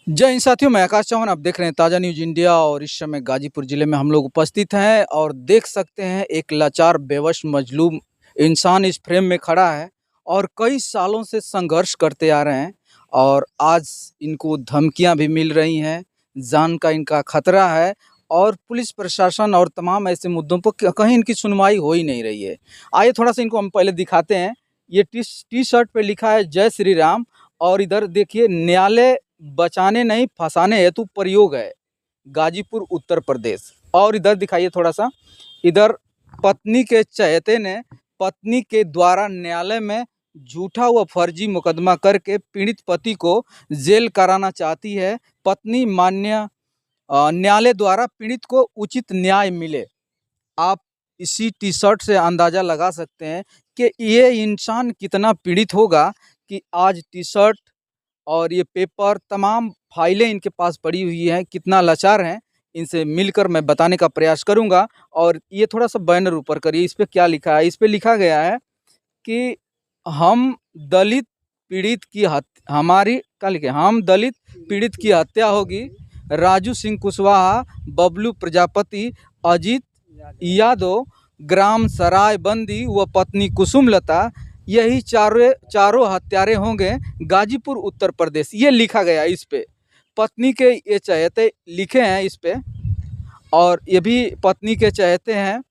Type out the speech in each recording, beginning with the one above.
जय हिंद साथियों, मैं आकाश चौहान। आप देख रहे हैं ताज़ा न्यूज़ इंडिया और इस समय गाजीपुर ज़िले में हम लोग उपस्थित हैं और देख सकते हैं एक लाचार बेवश मजलूम इंसान इस फ्रेम में खड़ा है और कई सालों से संघर्ष करते आ रहे हैं और आज इनको धमकियां भी मिल रही हैं, जान का इनका खतरा है और पुलिस प्रशासन और तमाम ऐसे मुद्दों पर कहीं इनकी सुनवाई हो ही नहीं रही है। आइए थोड़ा सा इनको हम पहले दिखाते हैं। ये टी शर्ट पे लिखा है जय श्री राम और इधर देखिए न्यायालय बचाने नहीं फंसाने हेतु प्रयोग है, गाजीपुर उत्तर प्रदेश। और इधर दिखाइए थोड़ा सा, इधर पत्नी के चहेते ने पत्नी के द्वारा न्यायालय में झूठा व फर्जी मुकदमा करके पीड़ित पति को जेल कराना चाहती है। पत्नी मान्य न्यायालय द्वारा पीड़ित को उचित न्याय मिले। आप इसी टी शर्ट से अंदाज़ा लगा सकते हैं कि ये इंसान कितना पीड़ित होगा कि आज टी शर्ट और ये पेपर तमाम फाइलें इनके पास पड़ी हुई हैं, कितना लाचार हैं। इनसे मिलकर मैं बताने का प्रयास करूंगा। और ये थोड़ा सा बैनर ऊपर करिए, इस पे क्या लिखा है? इस पे लिखा गया है कि हम दलित पीड़ित की हमारी क्या लिखे, हम दलित पीड़ित की हत्या होगी। राजू सिंह कुशवाहा, बबलू प्रजापति, अजीत यादव, ग्राम सरायबंदी व पत्नी कुसुमलता, यही चारों हत्यारे होंगे गाजीपुर उत्तर प्रदेश। ये लिखा गया इस पे, पत्नी के ये चहेते लिखे हैं इस पे, और ये भी पत्नी के चहेते हैं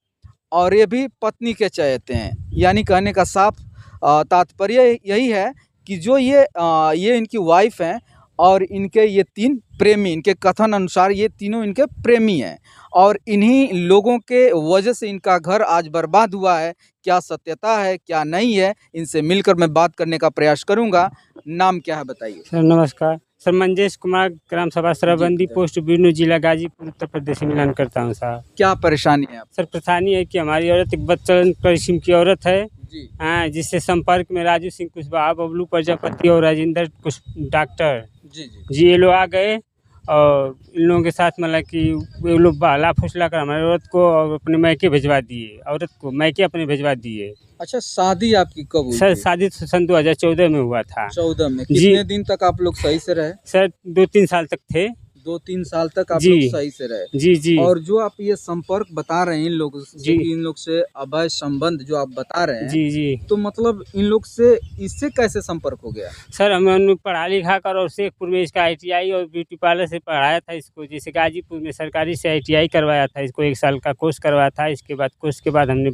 और ये भी पत्नी के चहेते हैं। यानी कहने का साफ तात्पर्य यही है कि जो ये इनकी वाइफ हैं और इनके ये तीन प्रेमी, इनके कथन अनुसार ये तीनों इनके प्रेमी हैं और इन्हीं लोगों के वजह से इनका घर आज बर्बाद हुआ है। क्या सत्यता है क्या नहीं है, इनसे मिलकर मैं बात करने का प्रयास करूंगा। नाम क्या है बताइए? सर नमस्कार। सर मंजेश कुमार, ग्राम सभा सराबंदी, पोस्ट बीनू, जिला गाजीपुर, उत्तर प्रदेश से मिलान करता हूँ साहब। क्या परेशानी है आप? सर परेशानी है कि हमारी औरत एक बदचलन किस्म की औरत है जी। हाँ, जिससे संपर्क में राजू सिंह कुशवाहा, बबलू प्रजापति और राजेंद्र कुछ डॉक्टर जी ये लोग आ गए और इन लोगों के साथ मतलब कि ये लोग बहला फुसला कर हमारी औरत को और अपने मैके भिजवा दिए, औरत को मैके अपने भिजवा दिए। अच्छा, शादी आपकी कब हुई सर थी? शादी सन 2014 में हुआ था। 14 में? जी। कितने दिन तक आप लोग सही से रहे? सर 2-3 साल तक थे। 2-3 साल तक आप जी। लोग सही से रहे? जी जी। और जो आप ये संपर्क बता रहे हैं इन लोगों से, जी। इन लोग से अवैध संबंध जो आप बता रहे हैं, जी जी। तो मतलब इन लोग से इससे कैसे संपर्क हो गया? सर हमने पढ़ा लिखा कर और शेखपुर में इसका आईटीआई और ब्यूटी पार्लर से पढ़ाया था इसको। जैसे गाजीपुर में सरकारी से आईटीआई करवाया था इसको, 1 साल का कोर्स करवाया था। इसके बाद कोर्स के बाद हमने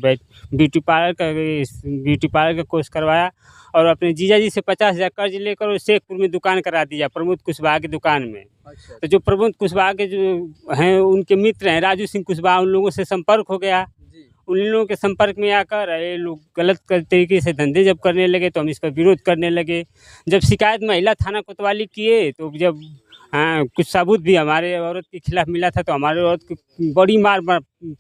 ब्यूटी पार्लर का कोर्स करवाया और अपने जीजा जी से 50,000 कर्ज लेकर और शेखपुर में दुकान करा दिया, प्रमोद कुशवाहा की दुकान में। अच्छा। तो जो प्रमोद कुशवाहा के जो हैं उनके मित्र हैं राजू सिंह कुशवाहा, उन लोगों से संपर्क हो गया। जी। उन लोगों के संपर्क में आकर ये लोग गलत तरीके से धंधे जब करने लगे तो हम इसका विरोध करने लगे। जब शिकायत महिला थाना कोतवाली किए तो जब कुछ सबूत भी हमारे औरत के खिलाफ मिला था तो हमारे औरत को बड़ी मार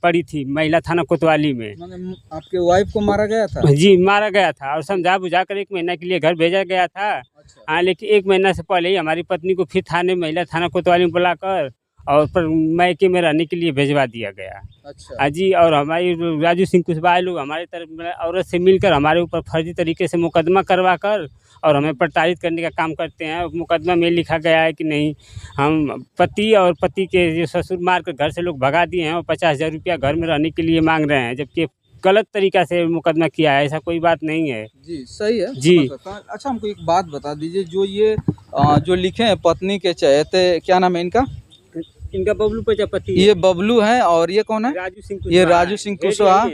पड़ी थी महिला थाना कोतवाली में। माने आपके वाइफ को मारा गया था? जी मारा गया था और समझा बुझा कर 1 महीना के लिए घर भेजा गया था। अच्छा। हाँ, लेकिन 1 महीना से पहले ही हमारी पत्नी को फिर महिला थाना कोतवाली में बुलाकर और पर मैके में रहने के लिए भिजवा दिया गया। अच्छा। जी। और हमारी राजू सिंह कुशवाहा लोग हमारे तरफ औरत से मिलकर हमारे ऊपर फर्जी तरीके से मुकदमा करवा कर और हमें प्रताड़ित करने का काम करते हैं। मुकदमा में लिखा गया है कि नहीं, हम पति और पति के जो ससुर मार कर घर से लोग भगा दिए हैं और 50,000 रुपया घर में रहने के लिए मांग रहे हैं, जबकि गलत तरीका से मुकदमा किया है, ऐसा कोई बात नहीं है। जी सही है जी। अच्छा, हमको एक बात बता दीजिए, जो ये जो लिखे हैं पत्नी के चहेते, क्या नाम है इनका? इनका बबलू प्रजापति। ये बबलू है और ये कौन है? राजू सिंह। ये राजू सिंह कुशवाहा।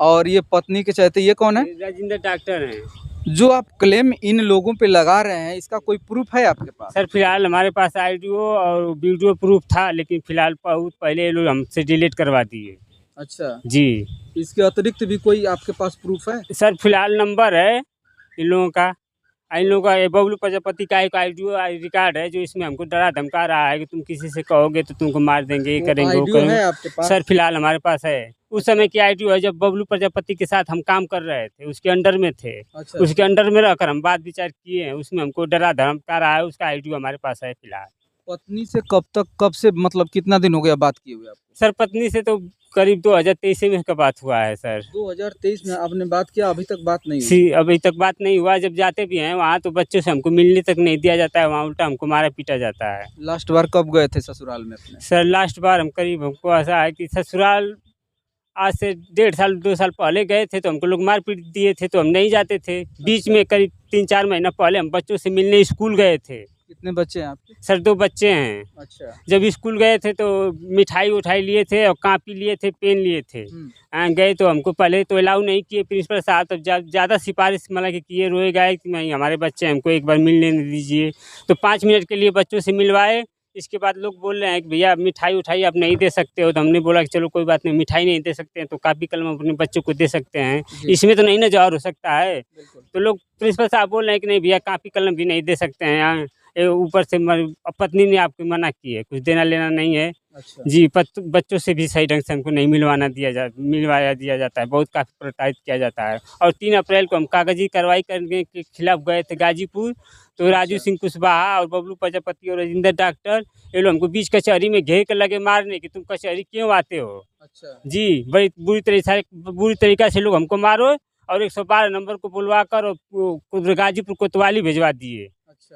और ये पत्नी के चहेते ये कौन है? राजेंद्र डॉक्टर हैं। जो आप क्लेम इन लोगों पे लगा रहे हैं, इसका कोई प्रूफ है आपके पास? सर फिलहाल हमारे पास आईडीओ और वीडियो प्रूफ था, लेकिन फिलहाल बहुत पहले ये लोग हमसे डिलीट करवा दिए। अच्छा जी। इसके अतिरिक्त भी कोई आपके पास प्रूफ है? सर फिलहाल नंबर है इन लोगों का, इन लोगों का बबलू प्रजापति का एक आईडीओ रिकॉर्ड है जो इसमें हमको डरा धमका रहा है कि तुम किसी से कहोगे तो तुमको मार देंगे, ये करेंगे, वो करेंगे। है आपके पास? सर फिलहाल हमारे पास है। उस समय की आईडीओ है जब बबलू प्रजापति के साथ हम काम कर रहे थे, उसके अंडर में थे। अच्छा। उसके अंडर में रहकर हम बात विचार किए हैं, उसमें हमको डरा धमका रहा है, उसका आईडीओ हमारे पास है फिलहाल। पत्नी से कब से मतलब कितना दिन हो गया बात किए हुए आपको? सर पत्नी से तो करीब 2023 में का बात हुआ है सर। 2023 में आपने बात किया, अभी तक बात नहीं हुई? अभी तक बात नहीं हुआ। जब जाते भी हैं वहाँ तो बच्चों से हमको मिलने तक नहीं दिया जाता है, वहाँ उल्टा हमको मारा पीटा जाता है। लास्ट बार कब गए थे ससुराल में अपने? सर लास्ट बार हमको ऐसा है कि ससुराल आज से 1.5 साल 2 साल पहले गए थे, तो हमको लोग मार पीट दिए थे, तो हम नहीं जाते थे। बीच में करीब 3-4 महीना पहले हम बच्चों से मिलने स्कूल गए थे। कितने बच्चे हैं आपके? सर 2 बच्चे हैं। अच्छा। जब स्कूल गए थे तो मिठाई उठाई लिए थे और कॉपी लिए थे, पेन लिए थे। गए तो हमको पहले तो अलाउ नहीं किए प्रिंसिपल साहब, तब ज़्यादा सिफारिश मतलब कि किए, रोए गए कि नहीं हमारे बच्चे हमको एक बार मिलने दीजिए। तो 5 मिनट के लिए बच्चों से मिलवाए। इसके बाद लोग बोल रहे हैं कि भैया मिठाई उठाई आप नहीं दे सकते हो। तो हमने बोला कि चलो कोई बात नहीं, मिठाई नहीं दे सकते हैं तो कापी कलम अपने बच्चों को दे सकते हैं, इसमें तो नहीं ना ज़ौर हो सकता है। तो लोग प्रिंसिपल साहब बोल रहे हैं कि नहीं भैया कापी कलम भी नहीं दे सकते हैं यहाँ, ऊपर से पत्नी ने आपको मना की है, कुछ देना लेना नहीं है। अच्छा। जी, बच्चों से भी सही ढंग से हमको नहीं मिलवाया दिया जाता है, बहुत काफ़ी प्रताड़ित किया जाता है। और 3 अप्रैल को हम कागजी कार्रवाई करने के खिलाफ गए थे गाजीपुर, तो राजू सिंह कुशवाहा और बबलू प्रजापति और राजेंद्र डॉक्टर ये लोग हमको बीच कचहरी में घेर कर लगे मारने कि तुम कचहरी क्यों आते हो। अच्छा। जी, बड़ी बुरी तरीक़ा से लोग हमको मारो और 112 नंबर को बुलवा कर और गाजीपुर कोतवाली भिजवा दिए।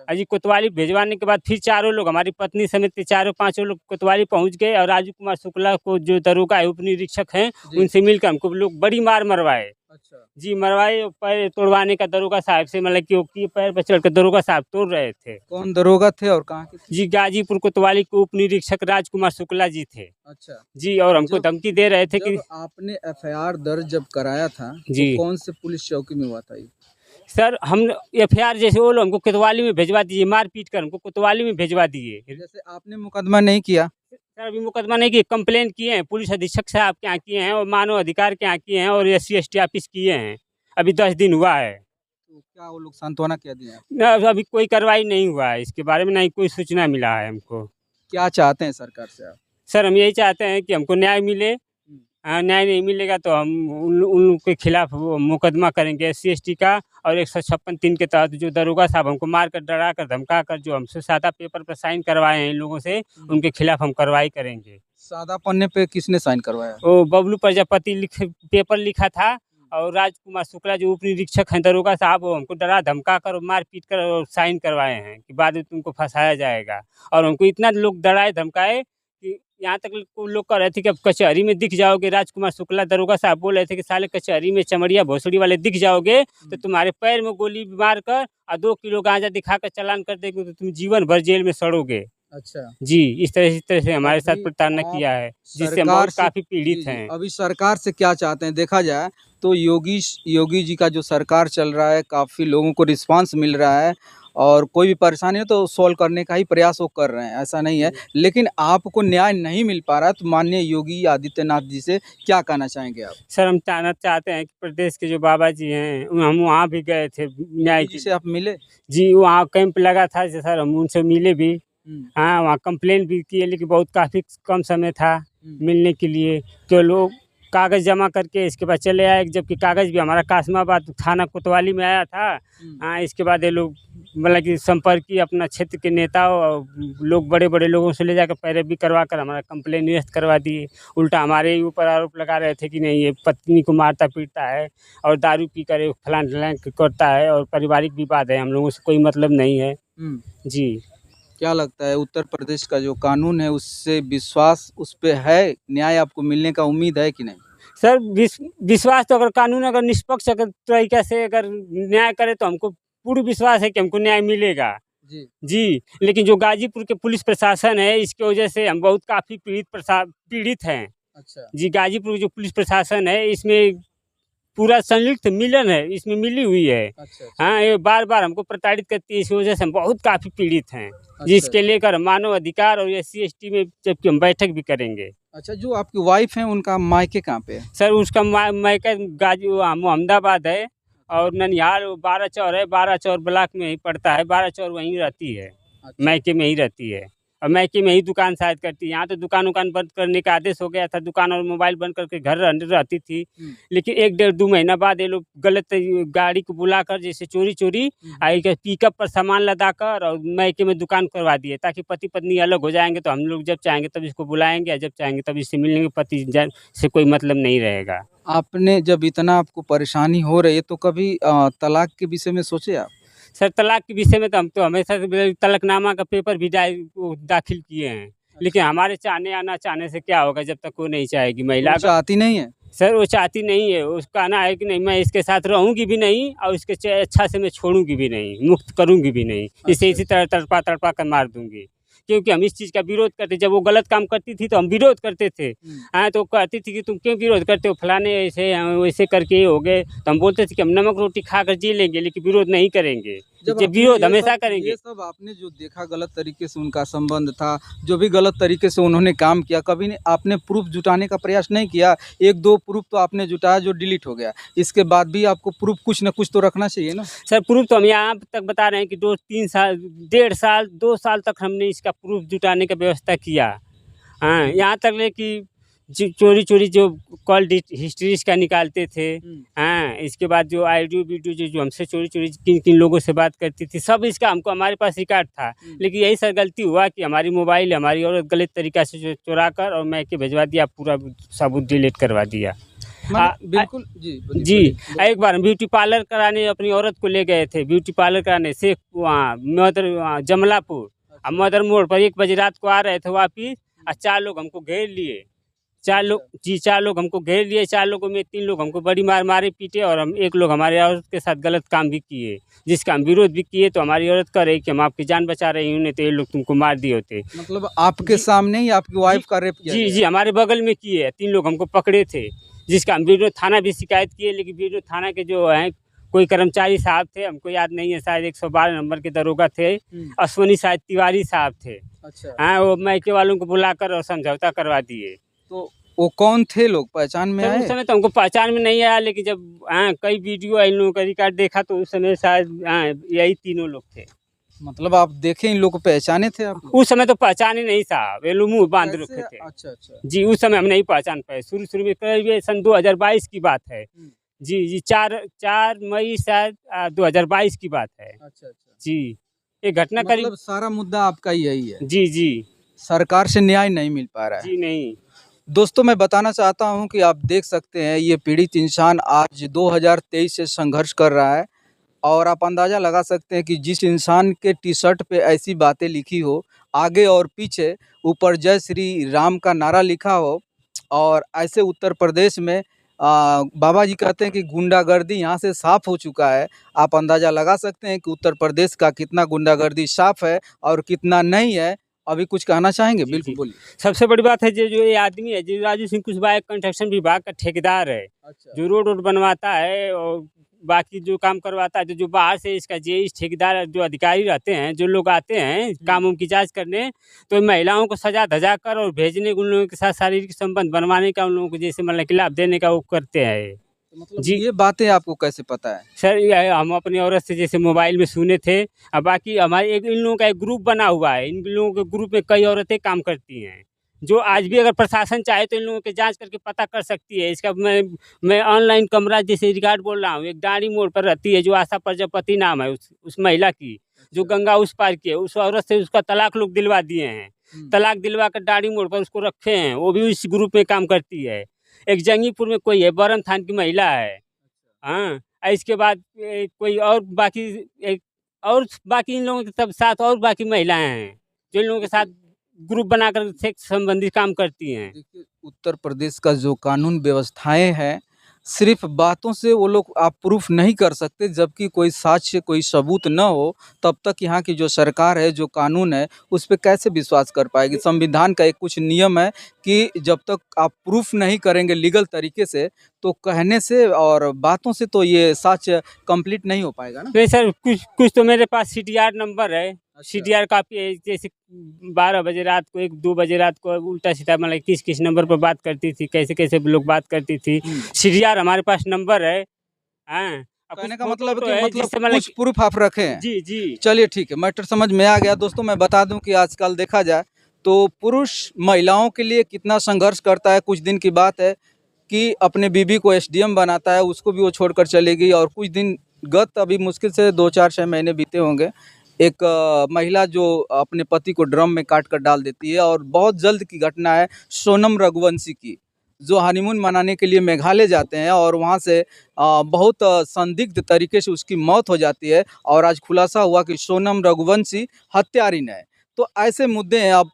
जी, कोतवाली भिजवाने के बाद फिर चारों लोग, हमारी पत्नी समेत चारों पाँचों लोग कोतवाली पहुंच गए और राजू कुमार शुक्ला को जो दरोगा है, उप निरीक्षक हैं, उनसे मिलकर हमको लोग बड़ी मार मरवाए। अच्छा। जी, मरवाए। पैर तोड़वाने का दरोगा साहब से मतलब कि पैर पर चढ़कर दरोगा साहब तोड़ रहे थे। कौन दरोगा थे और कहाँ के थे? जी, गाजीपुर कोतवाली के उप निरीक्षक राजकुमार शुक्ला जी थे। अच्छा जी, और हमको धमकी दे रहे थे कि आपने FIR दर्ज जब कराया था जी, तो कौन से पुलिस चौकी में हुआ था ये? सर हम FIR जैसे वो लोग हमको कोतवाली में भिजवा दिए, मार पीट कर हमको कोतवाली में भिजवा दिए। जैसे आपने मुकदमा नहीं किया? सर अभी मुकदमा नहीं किए, कंप्लेन किए हैं, पुलिस अधीक्षक साहब के यहाँ किए हैं और मानव अधिकार के यहाँ किए हैं और SC ST ऑफिस किए हैं। अभी 10 दिन हुआ है। तो क्या वो लोग सांत्वना क्या दिए? ना अभी कोई कार्रवाई नहीं हुआ है इसके बारे में, ना ही कोई सूचना मिला है हमको। क्या चाहते हैं सरकार से आप? सर हम यही चाहते हैं कि हमको न्याय मिले। न्याय नहीं मिलेगा तो हम उनके खिलाफ वो मुकदमा करेंगे SC ST का, और 156(3) के तहत जो दरोगा साहब हमको मार कर, डरा कर, धमका कर जो हमसे सादा पेपर पर साइन करवाए हैं इन लोगों से, उनके खिलाफ हम कार्रवाई करेंगे। सादा पन्ने पे किसने साइन करवाया? वो बबलू प्रजापति पेपर लिखा था और राजकुमार शुक्ला जो उप निरीक्षक हैं दरोगा साहब, वो हमको डरा धमका कर और मार पीट कर और साइन करवाए हैं कि बाद में तुमको फंसाया जाएगा। और हमको इतना लोग डराए धमकाए कि यहाँ तक लोग कह रहे थे कि अब कचहरी में दिख जाओगे। राजकुमार शुक्ला दरोगा साहब बोल रहे थे कि साले कचहरी में चमड़िया भोसड़ी वाले दिख जाओगे तो तुम्हारे पैर में गोली मार कर और 2 किलो गांजा दिखा कर चालान कर देंगे तो तुम जीवन भर जेल में सड़ोगे। अच्छा जी, इस तरह से हमारे साथ प्रताड़ना किया है, जिससे हम बहुत काफ़ी पीड़ित हैं। अभी सरकार से क्या चाहते हैं? देखा जाए तो योगी जी का जो सरकार चल रहा है, काफ़ी लोगों को रिस्पांस मिल रहा है और कोई भी परेशानी हो तो सॉल्व करने का ही प्रयास वो कर रहे हैं, ऐसा नहीं है। लेकिन आपको न्याय नहीं मिल पा रहा है, तो माननीय योगी आदित्यनाथ जी से क्या कहना चाहेंगे आप? सर हम कहना चाहते हैं कि प्रदेश के जो बाबा जी हैं, हम वहाँ भी गए थे न्याय जी से आप मिले? जी, वहाँ कैंप लगा था सर, हम उनसे मिले भी। हाँ, वहाँ कंप्लेन भी किए, लेकिन बहुत काफ़ी कम समय था मिलने के लिए, तो लोग कागज़ जमा करके इसके बाद चले आए, जबकि कागज़ भी हमारा कासमाबाद थाना कोतवाली में आया था। हाँ, इसके बाद ये लोग मतलब कि संपर्क किए अपना क्षेत्र के नेता और लोग, बड़े लोगों से ले जाकर पैरवी करवा कर हमारा कंप्लेन निरस्त करवा दिए। उल्टा हमारे ही ऊपर आरोप लगा रहे थे कि नहीं ये पत्नी को मारता पीटता है और दारू पी कर फलान ढलान करता है और पारिवारिक विवाद है, हम लोगों से कोई मतलब नहीं है। जी, क्या लगता है उत्तर प्रदेश का जो कानून है उससे विश्वास उस पे है? न्याय आपको मिलने का उम्मीद है कि नहीं? सर विश्वास तो, अगर कानून अगर निष्पक्ष अगर तरीके से अगर न्याय करे तो हमको पूर्ण विश्वास है कि हमको न्याय मिलेगा। जी, लेकिन जो गाजीपुर के पुलिस प्रशासन है इसकी वजह से हम बहुत काफ़ी पीड़ित हैं। अच्छा जी, गाजीपुर जो पुलिस प्रशासन है इसमें पूरा संलिप्त मिलन है, इसमें मिली हुई है। अच्छा। हाँ, ये बार हमको प्रताड़ित करती है, इस वजह से हम बहुत काफ़ी पीड़ित हैं। अच्छा। जिसके लेकर मानव अधिकार और SC ST में जबकि हम बैठक भी करेंगे। अच्छा, जो आपकी वाइफ है उनका मायके कहाँ पे है? सर उसका मायका मोहम्मदाबाद है और ननिहाल 12 चौर है, 12 चौर ब्लॉक में ही पड़ता है, 12 चौर वहीं रहती है। अच्छा। मायके में ही रहती है। और मायके में ही दुकान शायद करती है। यहाँ तो दुकान उकान बंद करने का आदेश हो गया था, दुकान और मोबाइल बंद करके घर रहती थी। लेकिन 1 डेढ़ 2 महीना बाद ये लोग गलत गाड़ी को बुलाकर जैसे चोरी-चोरी आई के पिकअप पर सामान लदाकर और मायके में दुकान करवा दिए, ताकि पति-पत्नी अलग हो जाएँगे तो हम लोग जब चाहेंगे तब इसको बुलाएँगे, और जब चाहेंगे तब इससे मिल लेंगे, पति जन से कोई मतलब नहीं रहेगा। आपने जब इतना आपको परेशानी हो रही है तो कभी तलाक के विषय में सोचे आप? सर तलाक के विषय में तो हम तो हमेशा से तलकनामा का पेपर भी वो दाखिल किए हैं। लेकिन हमारे चाहने या ना चाहने से क्या होगा, जब तक वो नहीं चाहेगी महिला वो चाहती नहीं है? सर वो चाहती नहीं है, उसका कहना है कि नहीं मैं इसके साथ रहूँगी भी नहीं और इसके अच्छा से मैं छोड़ूँगी भी नहीं, मुक्त करूँगी भी नहीं। इसे इसी तरह तड़पा-तड़पा कर मार दूँगी। क्योंकि हम इस चीज़ का विरोध करते, जब वो गलत काम करती थी तो हम विरोध करते थे। हाँ, तो कहती थी कि तुम क्यों विरोध करते हो, फलाने ऐसे वैसे करके ये हो गए। तो हम बोलते थे कि हम नमक रोटी खाकर जी लेंगे लेकिन विरोध नहीं करेंगे। जब ये आपने विरोध ये हमेशा सब करेंगे। ये सब आपने जो देखा गलत तरीके से उनका संबंध था, जो भी गलत तरीके से उन्होंने काम किया, कभी नहीं आपने प्रूफ़ जुटाने का प्रयास नहीं किया? 1-2 प्रूफ़ तो आपने जुटाया जो डिलीट हो गया। इसके बाद भी आपको प्रूफ़ कुछ न कुछ तो रखना चाहिए ना? सर प्रूफ़ तो हम यहाँ तक बता रहे हैं कि 2-3 साल, 1.5 साल, 2 साल तक हमने इसका प्रूफ़ जुटाने का व्यवस्था किया। हाँ, यहाँ तक ले कि चोरी-चोरी जो कॉल हिस्ट्री इसका निकालते थे। हाँ, इसके बाद जो ऑडियो वीडियो जो हमसे चोरी-चोरी किन-किन लोगों से बात करती थी, सब इसका हमारे पास रिकॉर्ड था। लेकिन यही सर गलती हुआ कि हमारी मोबाइल हमारी औरत गलत तरीक़ा से चुरा कर और मायके भिजवा दिया, पूरा सबूत डिलीट करवा दिया। बिल्कुल जी, बोलिए, जी, बोलिए, बोलिए। एक बार हम ब्यूटी पार्लर कराने अपनी औरत को ले गए थे, ब्यूटी पार्लर कराने से वहाँ जमलापुर। मदर मोड़ पर 1 बजे रात को आ रहे थे वापिस, और 4 लोग हमको घेर लिए। 4 लोग जी, 4 लोग हमको घेर लिए। 4 लोगों में 3 लोग हमको बड़ी मारे पीटे और 1 लोग हमारे औरत के साथ गलत काम भी किए, जिसका हम विरोध भी किए। तो हमारी औरत कह रही कि हम आपकी जान बचा रही हूँ, नहीं तो ये लोग तुमको मार दिए होते। मतलब आपके सामने ही आपकी वाइफ़ का रेप किया जी, गया? जी, हमारे बगल में किए, 3 लोग हमको पकड़े थे, जिसका हम वीडियो थाना भी शिकायत किए। लेकिन वीडियो थाना के जो हैं कोई कर्मचारी साहब थे, हमको याद नहीं है, शायद 112 नंबर के दरोगा थे, अश्वनी शायद तिवारी साहब थे। अच्छा। हाँ, वो मायके वालों को बुलाकर और समझौता करवा दिए। तो वो कौन थे लोग, पहचान में सर उस आए? समय तो हमको पहचान में नहीं आया, लेकिन जब कई वीडियो इन लोगों का रिकॉर्ड देखा तो उस समय शायद यही तीनों लोग थे। मतलब आप देखे इन लोग को पहचाने थे आप? उस समय तो पहचाने नहीं साहब, ये लोग मुँह बांध कैसे? रखे थे। अच्छा, अच्छा। जी, उस समय हम नहीं पहचान पाए। शुरू-शुरू में करीब ये सन 2022 की बात है। जी, जी, 4 मई शायद 2022 की बात है। अच्छा, अच्छा। जी, ये घटना करीब मतलब सारा मुद्दा आपका यही है। जी, जी। सरकार से न्याय नहीं मिल पा रहा है। जी, नहीं। दोस्तों मैं बताना चाहता हूँ कि आप देख सकते हैं ये पीड़ित इंसान आज 2023 से संघर्ष कर रहा है और आप अंदाज़ा लगा सकते हैं कि जिस इंसान के टी-शर्ट पे ऐसी बातें लिखी हो, आगे और पीछे ऊपर जय श्री राम का नारा लिखा हो और ऐसे उत्तर प्रदेश में बाबा जी कहते हैं कि गुंडागर्दी यहाँ से साफ़ हो चुका है। आप अंदाज़ा लगा सकते हैं कि उत्तर प्रदेश का कितना गुंडागर्दी साफ़ है और कितना नहीं है। अभी कुछ कहना चाहेंगे? जी, बिल्कुल जी। बोलिए। सबसे बड़ी बात है जो ये आदमी है, जो राजू सिंह कुशवाहा कंस्ट्रक्शन विभाग का ठेकेदार है। अच्छा। जो रोड बनवाता है और बाकी जो काम करवाता है, जो बाहर से इसका इस ठेकेदार जो अधिकारी रहते हैं, जो लोग आते हैं काम की जाँच करने, तो महिलाओं को सजा-धजा कर और भेजने उन लोगों के साथ शारीरिक संबंध बनवाने का, उन लोगों को जैसे मतलब कि लाभ देने का वो करते हैं। तो मतलब जी। ये बातें आपको कैसे पता है? सर ये हम अपनी औरत से जैसे मोबाइल में सुने थे, बाकी हमारे इन लोगों का एक ग्रुप बना हुआ है। इन लोगों के ग्रुप में कई औरतें काम करती हैं, जो आज भी अगर प्रशासन चाहे तो इन लोगों की जाँच करके पता कर सकती है। इसका मैं ऑनलाइन कैमरा जैसे रिकॉर्ड बोल रहा हूँ, एक डांडी मोड़ पर रहती है, जो आशा प्रजापति नाम है उस महिला की, जो गंगा उस पार की है। उस औरत से उसका तलाक लोग दिलवा दिए हैं। तलाक दिलवा कर डांडी मोड़ पर उसको रखे हैं, वो भी इस ग्रुप में काम करती है। एक जंगीपुर में कोई है, बरम थान की महिला है। हाँ, इसके बाद कोई और बाकी एक और बाकी इन लोगों के सब साथ और बाकी महिलाएँ हैं, जो इन लोगों के साथ ग्रुप बनाकर सेक्स संबंधी काम करती हैं। देखिए, उत्तर प्रदेश का जो कानून व्यवस्थाएँ हैं, सिर्फ़ बातों से वो लोग आप प्रूफ़ नहीं कर सकते, जबकि कोई साक्ष्य, कोई सबूत न हो, तब तक यहाँ की जो सरकार है, जो कानून है, उस पे कैसे विश्वास कर पाएगी? संविधान का एक कुछ नियम है कि जब तक आप प्रूफ़ नहीं करेंगे लीगल तरीके से, तो कहने से और बातों से तो ये साक्ष्य कंप्लीट नहीं हो पाएगा ना? नहीं सर, कुछ कुछ तो मेरे पास सीडीआर नंबर है। अच्छा। सीडीआर कॉपी है, जैसे 12 बजे रात को, 1-2 बजे रात को उल्टा-सीधा मतलब किस-किस नंबर पर बात करती थी, कैसे-कैसे लोग बात करती थी। सीडीआर हमारे पास नंबर है। हाँ, अब कहने कुछ का फोटो मतलब तो कि है मतलब जिससे मतलब कुछ प्रूफ आप रखे हैं। जी जी चलिए ठीक है, मैटर समझ में आ गया। दोस्तों मैं बता दूं कि आजकल देखा जाए तो पुरुष महिलाओं के लिए कितना संघर्ष करता है। कुछ दिन की बात है कि अपने बीबी को एसडीएम बनाता है, उसको भी वो छोड़कर चली गई। और कुछ दिन गत अभी मुश्किल से 2-4-6 महीने बीते होंगे, एक महिला जो अपने पति को ड्रम में काट कर डाल देती है। और बहुत जल्द की घटना है सोनम रघुवंशी की, जो हनीमून मनाने के लिए मेघालय जाते हैं और वहाँ से बहुत संदिग्ध तरीके से उसकी मौत हो जाती है। और आज खुलासा हुआ कि सोनम रघुवंशी हत्यारिन है। तो ऐसे मुद्दे हैं। अब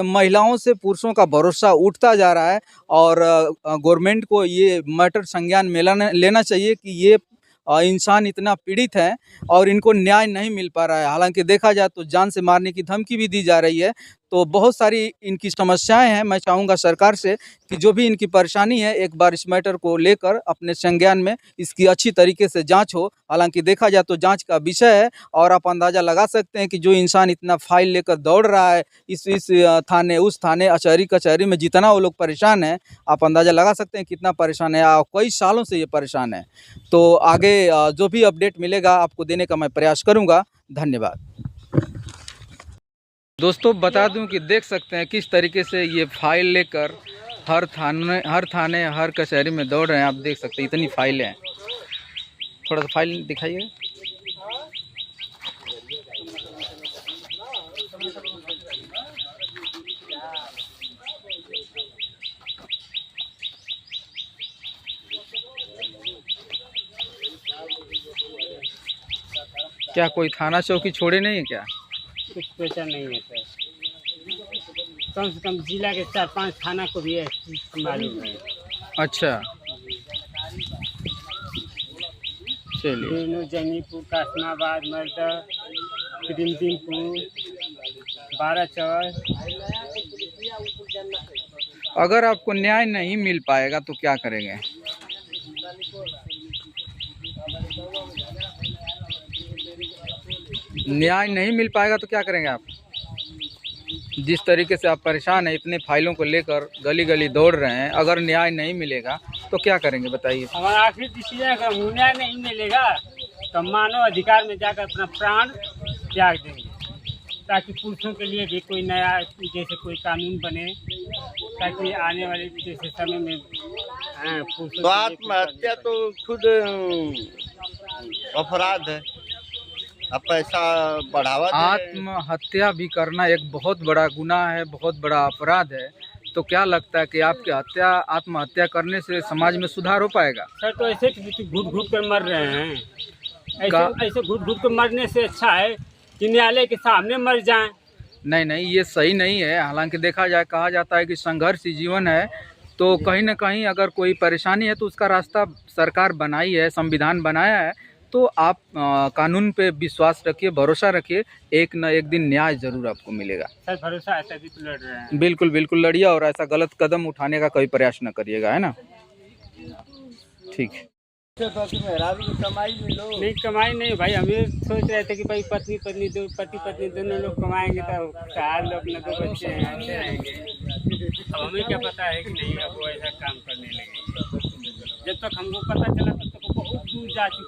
महिलाओं से पुरुषों का भरोसा उठता जा रहा है। और गवर्नमेंट को ये मैटर संज्ञान में लेना चाहिए कि ये इंसान इतना पीड़ित है और इनको न्याय नहीं मिल पा रहा है। हालांकि देखा जाए तो जान से मारने की धमकी भी दी जा रही है। तो बहुत सारी इनकी समस्याएं हैं। मैं चाहूँगा सरकार से कि जो भी इनकी परेशानी है, एक बार इस मैटर को लेकर अपने संज्ञान में इसकी अच्छी तरीके से जांच हो। हालांकि देखा जाए तो जांच का विषय है। और आप अंदाज़ा लगा सकते हैं कि जो इंसान इतना फाइल लेकर दौड़ रहा है इस थाने उस थाने अचहरी कचहरी में, जितना वो लोग परेशान हैं, आप अंदाज़ा लगा सकते हैं कितना परेशान है। कई सालों से ये परेशान है। तो आगे जो भी अपडेट मिलेगा आपको देने का मैं प्रयास करूँगा। धन्यवाद। दोस्तों बता दूं कि देख सकते हैं किस तरीके से ये फाइल लेकर हर थाने हर कचहरी में दौड़ रहे हैं। आप देख सकते हैं इतनी फाइलें हैं। थोड़ा सा फाइल दिखाइए। क्या कोई थाना चौकी छोड़े नहीं है क्या? कुछ सोचा नहीं है सर। कम से कम जिला के 4-5 थाना को भी मालूम है। अच्छा, चलिए। दोनों जंगीपुर, कासमाबाद, मर्दा, प्रिमदीनपुर, 12 अगर आपको न्याय नहीं मिल पाएगा तो क्या करेंगे? न्याय नहीं मिल पाएगा तो क्या करेंगे आप? जिस तरीके से आप परेशान हैं, इतने फाइलों को लेकर गली गली दौड़ रहे हैं, अगर न्याय नहीं मिलेगा तो क्या करेंगे बताइए? हमारा आखिरी डिसीजन है कि न्याय नहीं मिलेगा तो मानव अधिकार में जाकर अपना प्राण त्याग देंगे, ताकि पुरुषों के लिए भी कोई नया जैसे कोई कानून बने, ताकि आने वाले जैसे समय में पुरुषों तो आत्महत्या तो खुद अपराध है। अब पैसा बढ़ावा दे रहे हैं। आत्महत्या भी करना एक बहुत बड़ा गुनाह है, बहुत बड़ा अपराध है। तो क्या लगता है कि आपकी आत्महत्या करने से समाज में सुधार हो पाएगा? सर तो ऐसे घुट घुट कर मर रहे हैं। ऐसे घुट घुट कर मरने से अच्छा है कि न्यायालय के सामने मर जाएं। नहीं, ये सही नहीं है। हालांकि देखा जाए, कहा जाता है कि संघर्ष ही जीवन है। तो कहीं ना कहीं अगर कोई परेशानी है तो उसका रास्ता सरकार बनाई है, संविधान बनाया है। तो आप कानून पे विश्वास रखिए, भरोसा रखिए, एक न एक दिन न्याय जरूर आपको मिलेगा। सर भरोसा है, तभी तो लड़ रहे हैं। बिल्कुल बिल्कुल लड़िए और ऐसा गलत कदम उठाने का कोई प्रयास न करिएगा, है ना? ठीक है। नहीं कमाई नहीं भाई, हम ये सोच रहे थे कि भाई पति पत्नी दोनों लोग कमाएंगे तो 4 लोग न 2 बच्चे हैं, अच्छे रहेंगे। अब हमें क्या पता है कि नहीं अब वो ऐसा काम करने लगे। जब तक हमको पता चला तब तक बहुत दूर जा चुके।